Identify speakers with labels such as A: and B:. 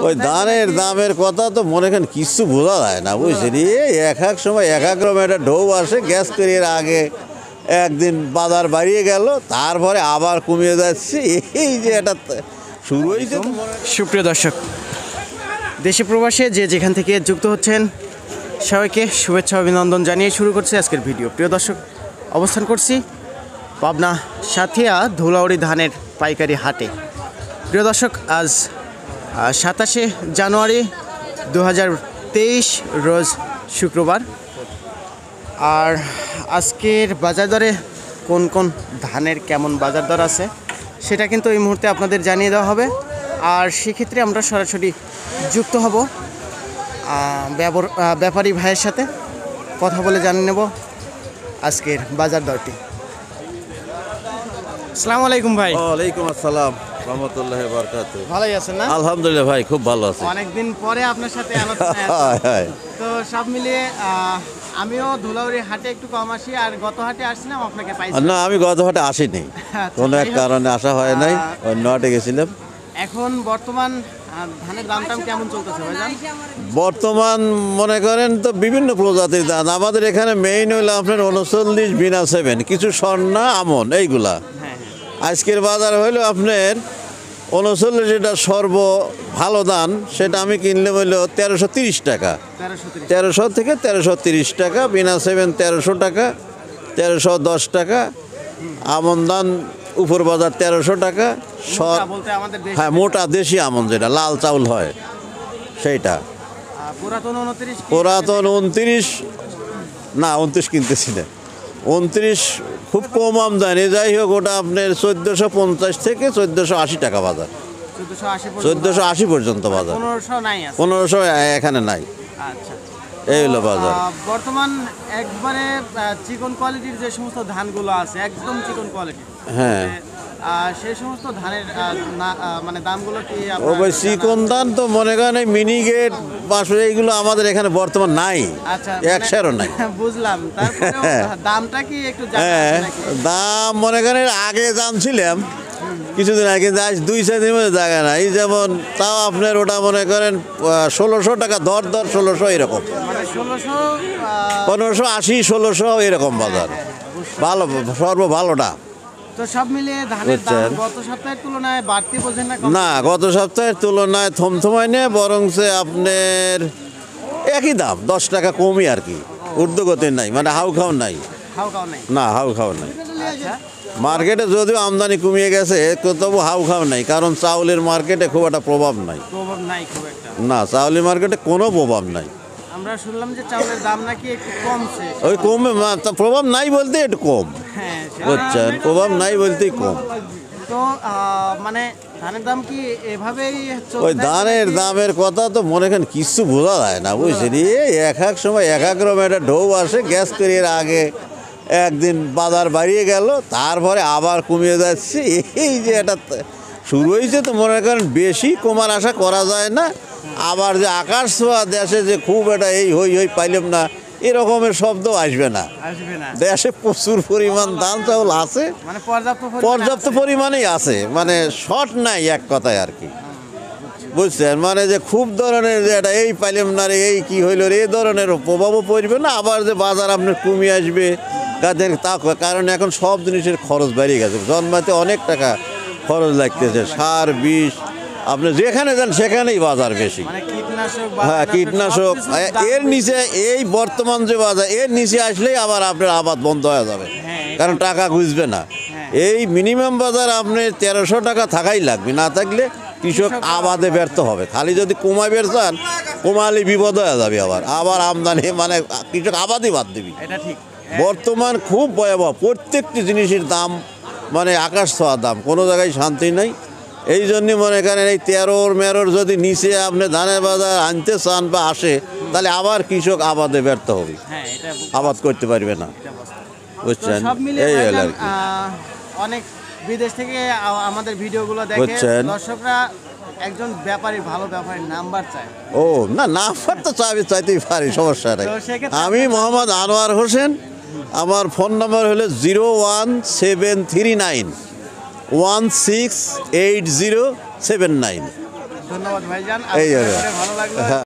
A: ওই ধানের দামের কথা তো মনে করেন কিছু বোঝা যায় না, বুঝছেন? এক এক সময় এক এক রকম একটা ঢৌ আসে। গ্যাস করিয়ে আগে একদিন বাজার বাড়িয়ে গেল, তারপরে আবার কমিয়ে যাচ্ছে। এই যে এটা শুরু হয়েছে।
B: সুপ্রিয় দর্শক, দেশে প্রবাসে যে যেখান থেকে যুক্ত হচ্ছেন সবাইকে শুভেচ্ছা অভিনন্দন জানিয়ে শুরু করছি আজকের ভিডিও। প্রিয় দর্শক, অবস্থান করছি পাবনা সাথিয়া ধুলাউড়ি ধানের পাইকারি হাটে। প্রিয় দর্শক, আজ 27শে জানুয়ারি 2023 রোজ শুক্রবার। আর আজকের বাজার দরে কোন কোন ধানের কেমন বাজার দর আছে সেটা কিন্তু এই মুহূর্তে আপনাদের জানিয়ে দেওয়া হবে। আর সেক্ষেত্রে আমরা সরাসরি যুক্ত হব ব্যাপারী ভাইয়ের সাথে, কথা বলে জানিয়ে নেব আজকের বাজার দরটি। আসসালামু আলাইকুম ভাই।
A: ওয়ালাইকুম আসসালাম রহমতুল্লাহ বারাকাতুহু।
B: ভালোই আছেন না?
A: আলহামদুলিল্লাহ ভাই, খুব ভালো আছি।
B: অনেকদিন পরে আপনার সাথে আলোচনা। তো সব মিলিয়ে আমিও ধুলাউড়ি হাটে একটু কম আসি, আর গত হাটে আসছিলাম আপনাকে পাইছি
A: না। আমি গত হাটে আসিনি, কোনো এক কারণে আসা হয় নাই, অন্য হাটে গেছিলাম।
B: এখন বর্তমান ধানের দাম টাম কেমন চলতেছে ভাইজান?
A: বর্তমান মনে করেন তো বিভিন্ন প্রজাতির ধান আমাদের এখানে মেইন হইলো আপনার 39 বিনা 7, কিছু স্বর্ণা আমন এইগুলা। আজকের বাজার হইলো আপনার 39, যেটা সর্ব ভালো ধান, সেটা আমি কিনলে হইলো 1330 টাকা। 1300 থেকে 1330 টাকা। বিনা 7 1300 টাকা, 1310 টাকা। আমন ধান উপর বাজার 1300 টাকা। হ্যাঁ, মোটা দেশি আমন, যেটা লাল চাউল হয় সেইটা। পুরাতন 29 না, 29 কিনতেছি না। 29 খুব কম আমদানি। যাই হোক, ওটা আপনার 1450 থেকে 1480 টাকা বাজার। 1480 পর্যন্ত বাজার। 1500 এখানে নাই। এই হলো বাজার
B: বর্তমান। একবারে চিকন কোয়ালিটির যে সমস্ত ধানগুলো আছে, একদম চিকন কোয়ালিটি,
A: হ্যাঁ,
B: সেই সমস্ত ধানের মানে দামগুলো কি?
A: ও ভাই, চিকন ধান তো মনে করেন মিনিগেট 500 এইগুলো আমাদের এখানে বর্তমান নাই।
B: আচ্ছা,
A: একশোরও নাই।
B: বুঝলাম। তারপরে দামটা কি একটু
A: দাম মনে করেন আগে জানছিলাম কিছুদিন আগে, আজ 2-4 দিনের মধ্যে জায়গা নাই। যেমন তাও আপনার ওটা মনে করেন 1600 টাকা দর 1600 এরকম, 1580 1600 এরকম বাজার। ভালো, সর্ব ভালোটা।
B: তো সব মিলিয়ে ধানের দাম গত সপ্তাহের তুলনায় বাড়তি বোঝেন না?
A: না, গত সপ্তাহের তুলনায় থমথমায় নেই, বরং আপনার একই দাম, 10 টাকা কমই আর কি। ঊর্ধ্বগতির নাই, মানে হাউ খাও নাই। না, হাউ খাও নাই। মার্কেটে যদিও আমদানি কমিয়ে গেছে, তবু হাউ খাও নাই, কারণ চাউলের মার্কেটে খুব একটা প্রভাব নাই। না, চাউলের মার্কেটে কোনো প্রভাব নাই।
B: আমরা শুনলাম যে চাউলের দাম নাকি একটু কমছে।
A: ওই কমে, প্রভাব নাই বলতে একটু কম, বুঝছেন? প্রভাব নাই বলতেই কম।
B: তো মানে ধানের দাম কি এভাবেই?
A: ওই ধানের দামের কথা তো মনে করেন কিছু বোঝা যায় না, বুঝছেন? এক এক সময় এক এক রকম একটা ঢৌ আসে। গ্যাস করিয়ে আগে একদিন বাজার বাড়িয়ে গেল, তারপরে আবার কমিয়ে যাচ্ছে। এই যে এটা শুরু হয়েছে, তো মনে করেন বেশি কমার আশা করা যায় না। আবার যে আকাশ ছোঁয়া দেশে যে খুব এটা এই হই হই পাইলাম না, এরকমের শব্দ আসবে না। দেশে প্রচুর পরিমাণ ধান চাউল আছে, পর্যাপ্ত পরিমাণেই আছে, মানে শর্ট নাই এক কথায় আর কি, বুঝছেন? মানে যে খুব ধরনের যে এটা এই পাইলাম না রে, এই কি হইল রে, এই ধরনের প্রভাবও পড়বে না। আবার যে বাজার আপনার কমে আসবে তা, কারণ এখন সব জিনিসের খরচ বেড়ে গেছে। জন্মাতে অনেক টাকা খরচ লাগতেছে, সার বিষ, আপনি যেখানে যান সেখানেই বাজার বেশি। হ্যাঁ, কীটনাশক। এর নিচে এই বর্তমান যে বাজার, এর নিচে আসলেই আবার আপনার আবাদ বন্ধ হয়ে যাবে, কারণ টাকা গুঁজবে না। এই মিনিমাম বাজার আপনার 1300 টাকা থাকাই লাগবে, না থাকলে কৃষক আবাদে ব্যর্থ হবে। খালি যদি কমাবে চান, কমালে বিপদ হয়ে যাবে। আবার আমদানি, মানে কৃষক আবাদই বাদ দিবি। বর্তমান খুব ভয়াবহ, প্রত্যেকটি জিনিসের দাম মানে আকাশ ছোঁয়া দাম, কোনো জায়গায় শান্তি নাই। এই জন্যে মনে করেন এই 13-14 যদি নিচে আপনি ধানের বাজার আনতে চান বা আসে, তাহলে আবার কৃষক আবাদে ব্যর্থ হবে, আবাদ করতে পারবে না, বুঝছেন? এই হলো আর কি।
B: অনেক বিদেশ থেকে আমাদের ভিডিওগুলো দেখে দর্শকরা একজন ব্যাপারী, ভালো ব্যাপারীর নাম্বার চায়। ও
A: না, নাম্বার তো চাইতেই পারি, সমস্যা নেই। আমি মোহাম্মদ আনোয়ার হোসেন, আমার ফোন নাম্বার হলো 01739 168079।
B: ধন্যবাদ ভাইজান,
A: এই
B: আলোচনা
A: জন্য।
B: করে ভালো লাগলো।
A: হ্যাঁ।